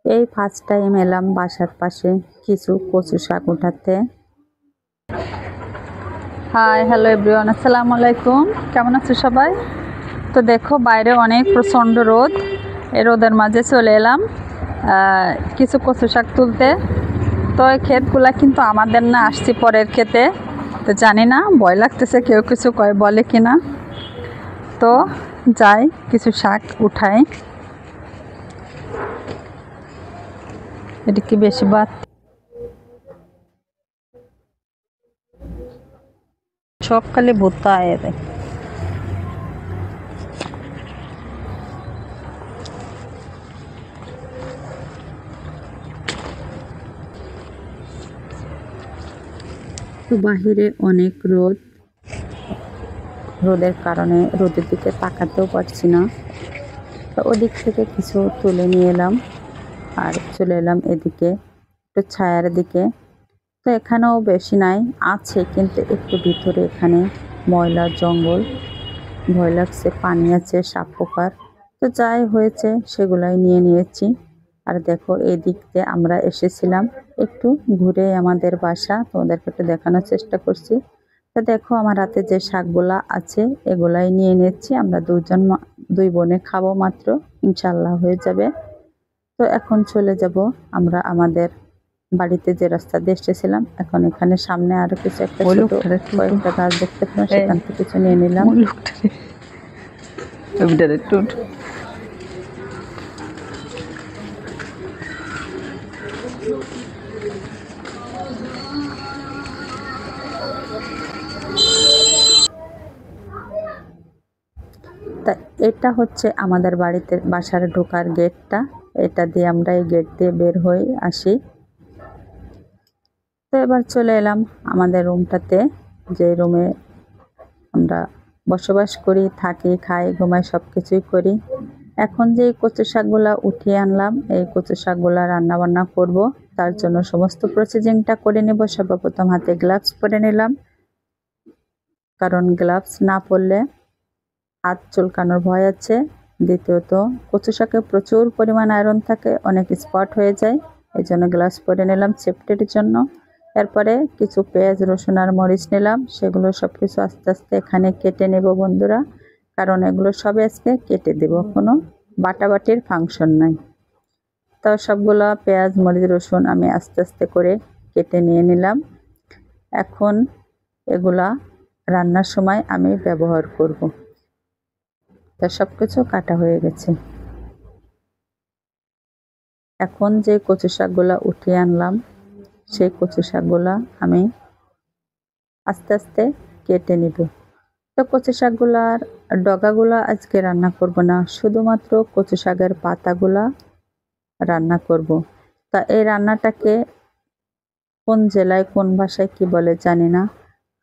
এই first time এলাম বাসার পাশে কিছু কচু শাক উঠাতে। হাই হ্যালো এভরিওয়ান, আসসালামু আলাইকুম। কেমন আছো সবাই? তো দেখো বাইরে অনেক প্রচণ্ড রোদ। এই রোদের মাঝে চলে এলাম কিছু কচু শাক তুলতে। তো এই ক্ষেতগুলা কিন্তু আমাদের না, আসছি পরের ক্ষেতে। তো জানি না, ভয় লাগতেছে কেউ কিছু বলে কিনা। তো যাই কিছু শাক উঠাই। এটা কি বেশি বাদ? সব খালি ভুত্তা এর। তো বাহিরে অনেক রোদ, রোদের কারণে রোদের দিকে তাকাতেও পারছি না। তো ওদিক থেকে কিছু তুলে নিয়ে এলাম আর চলে এলাম এদিকে একটু ছায়ার দিকে। তো এখানেও বেশি নাই, আছে কিন্তু একটু ভিতরে। এখানে ময়লা জঙ্গল, ভয় লাগছে, পানি আছে, সাপ পোকার। তো যাই হয়েছে সেগুলাই নিয়ে নিয়েছি। আর দেখো এই দিক দিয়ে আমরা এসেছিলাম একটু ঘুরে আমাদের বাসা, তোমাদেরকে একটু দেখানোর চেষ্টা করছি। তো দেখো আমার হাতে যে শাকগুলা আছে এগুলাই নিয়ে নিচ্ছি। আমরা দুই বোনে খাবো মাত্র, ইনশাল্লাহ হয়ে যাবে। তো এখন চলে যাব আমরা আমাদের বাড়িতে, যে রাস্তা দিয়ে এসেছিলাম। এখন এখানে সামনে আরো কিছু একটা ছোট কয়েকটা গাছ দেখতে পেলাম, সেখান থেকে কিছু নিয়ে নিলাম। তা এটা হচ্ছে আমাদের বাসার ঢোকার গেটটা। এটা দিয়ে আমরা এই গেট দিয়ে বের হয়ে আসি। তো এবার চলে এলাম আমাদের রুমটাতে, যে রুমে আমরা বসবাস করি, থাকি, খাই, ঘুমাই, সব কিছুই করি। এখন যে কচু শাকগুলা উঠিয়ে আনলাম, এই কচু শাকগুলা রান্না বান্না করব। তার জন্য সমস্ত প্রসেসিংটা করে নেব। সর্বপ্রথম হাতে গ্লাভস পরে নিলাম, কারণ গ্লাভস না পরলে হাত চুলকানোর ভয় আছে। দ্বিতীয়ত কচু শাকে প্রচুর পরিমাণ আয়রন থাকে, অনেক স্পট হয়ে যায়। এই জন্য গ্লাভস পরে নিলাম সেফটির জন্য। এরপরে কিছু পেঁয়াজ, রসুন আর মরিচ নিলাম। সেগুলো সব কিছু আস্তে আস্তে এখানে কেটে নেব বন্ধুরা, কারণ এগুলো সব আজকে কেটে দেব, কোনো বাটাবাটির ফাংশন নাই। তো সবগুলো পেঁয়াজ, মরিচ, রসুন আমি আস্তে আস্তে করে কেটে নিয়ে নিলাম। এখন এগুলা রান্নার সময় আমি ব্যবহার করব। তা সব কিছু কাটা হয়ে গেছে। এখন যে কচু শাকগুলা উঠিয়ে আনলাম, সেই কচু শাকগুলা আমি আস্তে আস্তে কেটে নিব। তো কচু শাকগুলার ডগাগুলা আজকে রান্না করব না, শুধুমাত্র কচু শাকের পাতাগুলা রান্না করব। তা এই রান্নাটাকে কোন জেলায়, কোন ভাষায় কি বলে জানি না,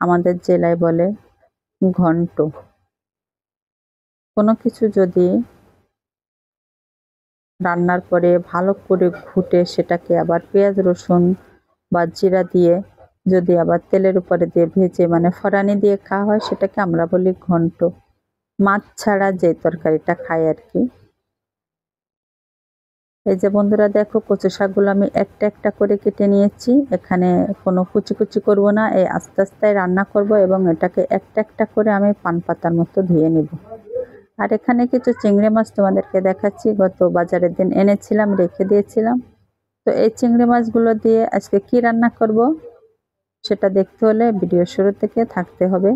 আমাদের জেলায় বলে ঘন্ট। কোনো কিছু যদি রান্নার পরে ভালো করে ঘুটে সেটাকে আবার পেঁয়াজ, রসুন বা জিরা দিয়ে যদি আবার তেলের উপরে দিয়ে ভেজে, মানে ফড়ানি দিয়ে খাওয়া হয়, সেটাকে আমরা বলি ঘন্ট। মাছ ছাড়া যে তরকারিটা খাই আর কি। এই যে বন্ধুরা দেখো, কচু শাকগুলো আমি একটা একটা করে কেটে নিয়েছি। এখানে কোনো কুচি কুচি করব না, এই আস্তে আস্তে রান্না করব এবং এটাকে একটা একটা করে আমি পান পাতার মতো ধুয়ে নেব। আর এখানে কিছু চিংড়ি মাছ তোমাদেরকে দেখাচ্ছি, গত বাজারের দিন এনেছিলাম, রেখে দিয়েছিলাম। তো এই চিংড়ি মাছগুলো দিয়ে আজকে কি রান্না করব সেটা দেখতে হলে ভিডিও শুরু থেকে থাকতে হবে।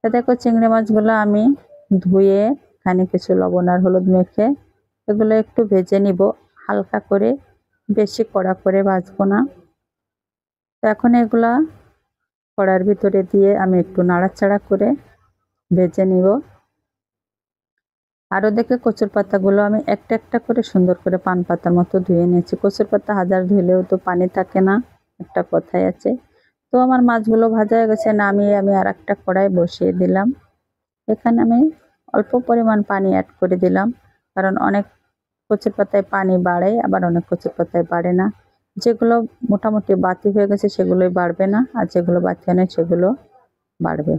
তো দেখো চিংড়ি মাছগুলো আমি ধুয়ে এখানে কিছু লবণ আর হলুদ মেখে এগুলো একটু ভেজে নিব হালকা করে, বেশি কড়া করে ভাজবো না। তো এখন এগুলা কড়ার ভিতরে দিয়ে আমি একটু নাড়াচাড়া করে ভেজে নিব। আরও দেখে কচুর পাতাগুলো আমি একটা একটা করে সুন্দর করে পান পাতার মতো ধুয়ে নিয়েছি। কচুর পাতা হাজার ধুলেও তো পানি থাকে না, একটা কথাই আছে। তো আমার মাছগুলো ভাজা হয়ে গেছে, নামিয়ে আমি আর একটা কড়াই বসিয়ে দিলাম। এখানে আমি অল্প পরিমাণ পানি অ্যাড করে দিলাম, কারণ অনেক কচুর পাতায় পানি বাড়ে, আবার অনেক কচুর পাতায় বাড়ে না। যেগুলো মোটামুটি বাতি হয়ে গেছে সেগুলোই বাড়বে না, আর যেগুলো বাতি হয় না সেগুলো বাড়বে।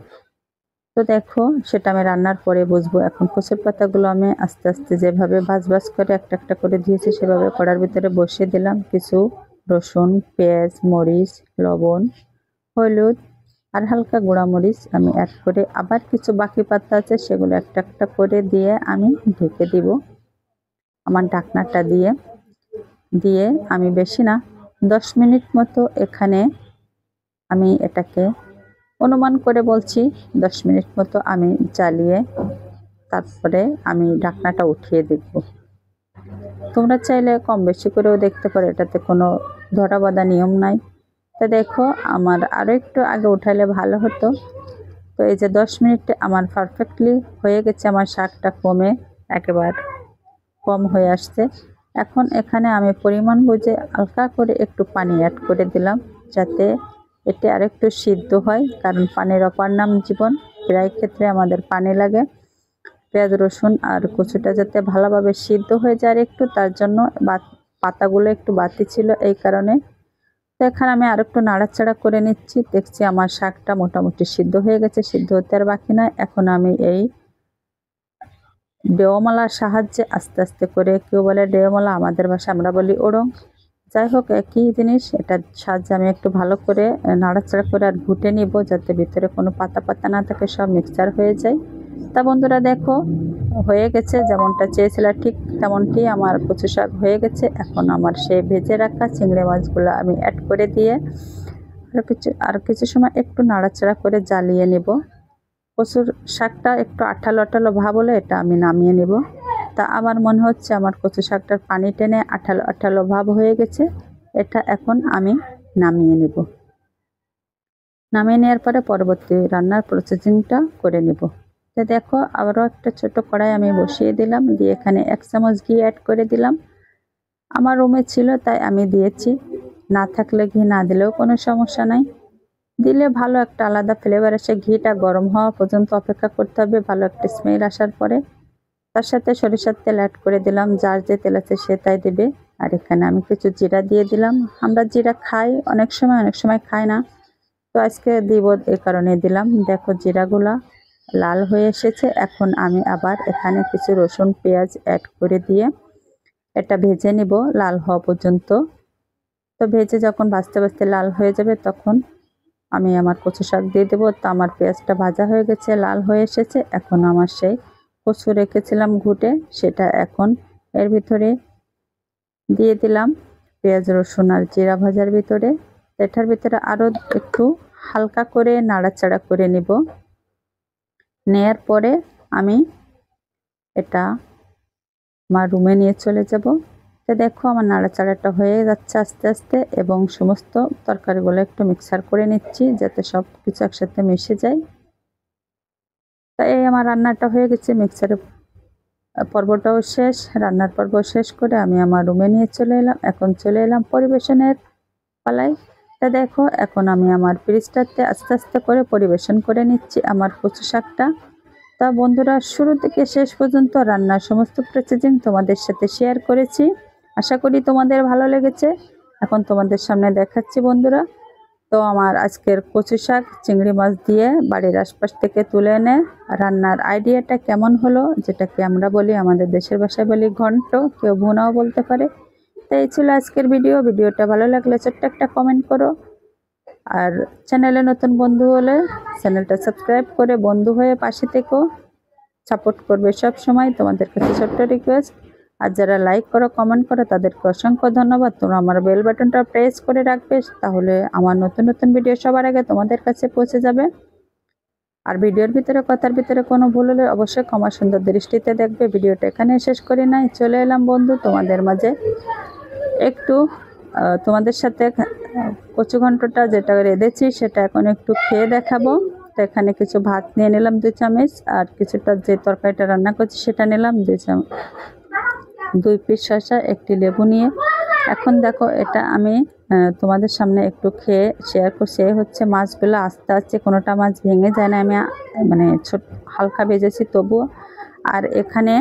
তো দেখো সেটা আমি রান্নার পরে বুঝবো। এখন কচুর পাতাগুলো আমি আস্তে আস্তে যেভাবে ভাজ ভাজ করে একটা একটা করে দিয়েছি সেভাবে কড়ার ভিতরে বসিয়ে দিলাম। কিছু রসুন, পেঁয়াজ, মরিচ, লবণ, হলুদ আর হালকা গুঁড়ামরিচ আমি অ্যাড করে আবার কিছু বাকি পাতা আছে সেগুলো একটা একটা করে দিয়ে আমি ঢেকে দিব। আমার ঢাকনাটা দিয়ে আমি বেশি না 10 মিনিট মতো এখানে আমি এটাকে অনুমান করে বলছি 10 মিনিট মতো আমি জ্বালিয়ে তারপরে আমি ঢাকনাটা উঠিয়ে দেখব। তোমরা চাইলে কম বেশি করেও দেখতে পারো, এটাতে কোনো ধরা বাঁধা নিয়ম নাই। তো দেখো আমার আরও একটু আগে উঠাইলে ভালো হতো। তো এই যে 10 মিনিটে আমার পারফেক্টলি হয়ে গেছে, আমার শাকটা একেবারে কম হয়ে আসছে। এখন এখানে আমি পরিমাণ বুঝে হালকা করে একটু পানি অ্যাড করে দিলাম যাতে এটি আরেকটু সিদ্ধ হয়, কারণ পানির অপার নাম জীবন। প্রায় ক্ষেত্রে আমাদের পানি লাগে পেঁয়াজ রসুন আর কচুটা যাতে ভালোভাবে সিদ্ধ হয়ে যায় একটু, তার জন্য পাতাগুলো একটু বাতি ছিল এই কারণে। তো এখানে আমি আরেকটু নাড়াচাড়া করে নিচ্ছি। দেখছি আমার শাকটা মোটামুটি সিদ্ধ হয়ে গেছে, সিদ্ধ হতে আর বাকি নয়। এখন আমি এই ডেওমালার সাহায্যে আস্তে আস্তে করে, কেউ বলে ডেওমালা, আমাদের ভাষায় আমরা বলি ওড়ং, যাই হোক একই জিনিস, এটার সাহায্যে আমি একটু ভালো করে নাড়াচাড়া করে আর ঘুটে নিব যাতে ভিতরে কোনো পাতা পাতা না থাকে, সব মিক্সচার হয়ে যায়। তা বন্ধুরা দেখো হয়ে গেছে, যেমনটা চেয়েছিলাম ঠিক তেমনটি আমার কচু শাক হয়ে গেছে। এখন আমার সেই ভেজে রাখা চিংড়ি মাছগুলো আমি অ্যাড করে দিয়ে আর কিছু সময় একটু নাড়াচাড়া করে জ্বালিয়ে নেব। কচুর শাকটা একটু আঠালো আঠালো ভাব হলে এটা আমি নামিয়ে নেব। তা আমার মনে হচ্ছে আমার কচু শাকটার পানি টেনে আঠালো আঠালো ভাব হয়ে গেছে, এটা এখন আমি নামিয়ে নেব। নামিয়ে নেওয়ার পরে পরবর্তী রান্নার প্রসেসিংটা করে নেব। তো দেখো আবারও একটা ছোট কড়াই আমি বসিয়ে দিলাম, দিয়ে এখানে 1 চামচ ঘি অ্যাড করে দিলাম। আমার রুমে ছিল তাই আমি দিয়েছি, না থাকলে ঘি না দিলেও কোনো সমস্যা নাই, দিলে ভালো একটা আলাদা ফ্লেভার আসে। ঘিটা গরম হওয়া পর্যন্ত অপেক্ষা করতে হবে, ভালো একটা স্মেল আসার পরে তার সাথে সরিষার তেল অ্যাড করে দিলাম। যার যে তেল আছে সে তাই দেবে। আর এখানে আমি কিছু জিরা দিয়ে দিলাম। আমরা জিরা খাই অনেক সময় খাই না, তো আজকে দিব এই কারণে দিলাম। দেখো জিরাগুলা লাল হয়ে এসেছে। এখন আমি আবার এখানে কিছু রসুন পেঁয়াজ অ্যাড করে দিয়ে এটা ভেজে নিব লাল হওয়া পর্যন্ত। তো ভেজে যখন ভাজতে ভাজতে লাল হয়ে যাবে তখন আমি আমার কচু শাক দিয়ে দেবো। তো আমার পেঁয়াজটা ভাজা হয়ে গেছে, লাল হয়ে এসেছে। এখন আমার সেই কচু রেখেছিলাম ঘুটে, সেটা এখন এর ভিতরে দিয়ে দিলাম পেঁয়াজ রসুন আর জিরা ভাজার ভিতরে। এটার ভিতরে আরও একটু হালকা করে নাড়াচাড়া করে নিব। নেয়ার পরে আমি এটা আমার রুমে নিয়ে চলে যাব। তো দেখো আমার নাড়াচাড়াটা হয়ে যাচ্ছে আস্তে আস্তে, এবং সমস্ত তরকারিগুলো একটু মিক্সার করে নিচ্ছি যাতে সব কিছু একসাথে মিশে যায়। তো এই আমার রান্নাটা হয়ে গেছে, মিক্সারের পর্বটাও শেষ, রান্নার পর্ব শেষ করে আমি আমার রুমে নিয়ে চলে এলাম। এখন চলে এলাম পরিবেশনের পালায়। তা দেখো এখন আমি আমার ফ্রিজটাতে আস্তে আস্তে করে পরিবেশন করে নিচ্ছি আমার কচু শাকটা। তা বন্ধুরা শুরু থেকে শেষ পর্যন্ত রান্নার সমস্ত প্রসেসিং তোমাদের সাথে শেয়ার করেছি, আশা করি তোমাদের ভালো লেগেছে। এখন তোমাদের সামনে দেখাচ্ছি বন্ধুরা। তো আমার আজকের কচু শাক চিংড়ি মাছ দিয়ে বাড়ির আশপাশ থেকে তুলে এনে রান্নার আইডিয়াটা কেমন হলো, যেটাকে আমরা বলি আমাদের দেশের ভাষায় বলি ঘন্ট, কেউ ভুনাও বলতে পারে। তো এই ছিল আজকের ভিডিওটা ভালো লাগলে ছোট্ট একটা কমেন্ট করো, আর চ্যানেলে নতুন বন্ধু হলে চ্যানেলটা সাবস্ক্রাইব করে বন্ধু হয়ে পাশে থেকো, সাপোর্ট করবে সব সময়। তোমাদের কাছে ছোট্ট রিকোয়েস্ট, আর যারা লাইক করো কমেন্ট করো তাদেরকে অসংখ্য ধন্যবাদ। তোমরা আমার বেল বাটনটা প্রেস করে রাখবে, তাহলে আমার নতুন নতুন ভিডিও সবার আগে তোমাদের কাছে পৌঁছে যাবে। আর ভিডিওর ভিতরে কথার ভিতরে কোনো ভুল হলে অবশ্যই ক্ষমা সুন্দর দৃষ্টিতে দেখবে। ভিডিওটা এখানে শেষ করি নাই, চলে এলাম বন্ধু তোমাদের মাঝে একটু তোমাদের সাথে কচু ঘন্টটা যেটা রেঁধেছি সেটা এখন একটু খেয়ে দেখাবো। তো এখানে কিছু ভাত নিয়ে নিলাম 2 চামচ, আর কিছুটা যে তরকারিটা রান্না করছি সেটা নিলাম 2 চামচ, 2 পিস শসা, একটি লেবু নিয়ে। এখন দেখো এটা আমি তোমাদের সামনে একটু খেয়ে শেয়ার করছি। হচ্ছে মাছগুলো আস্তে আস্তে, কোনোটা মাছ ভেঙে যায় না, আমি মানে হালকা ভেজেছি তবুও। আর এখানে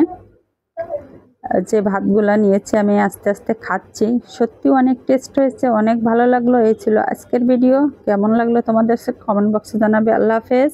যে ভাতগুলা নিয়েছি আমি আস্তে আস্তে খাচ্ছি, সত্যি অনেক টেস্ট হয়েছে, অনেক ভালো লাগলো। এই ছিল আজকের ভিডিও, কেমন লাগলো তোমাদের কমেন্ট বক্সে জানাবে। আল্লাহ হাফেজ।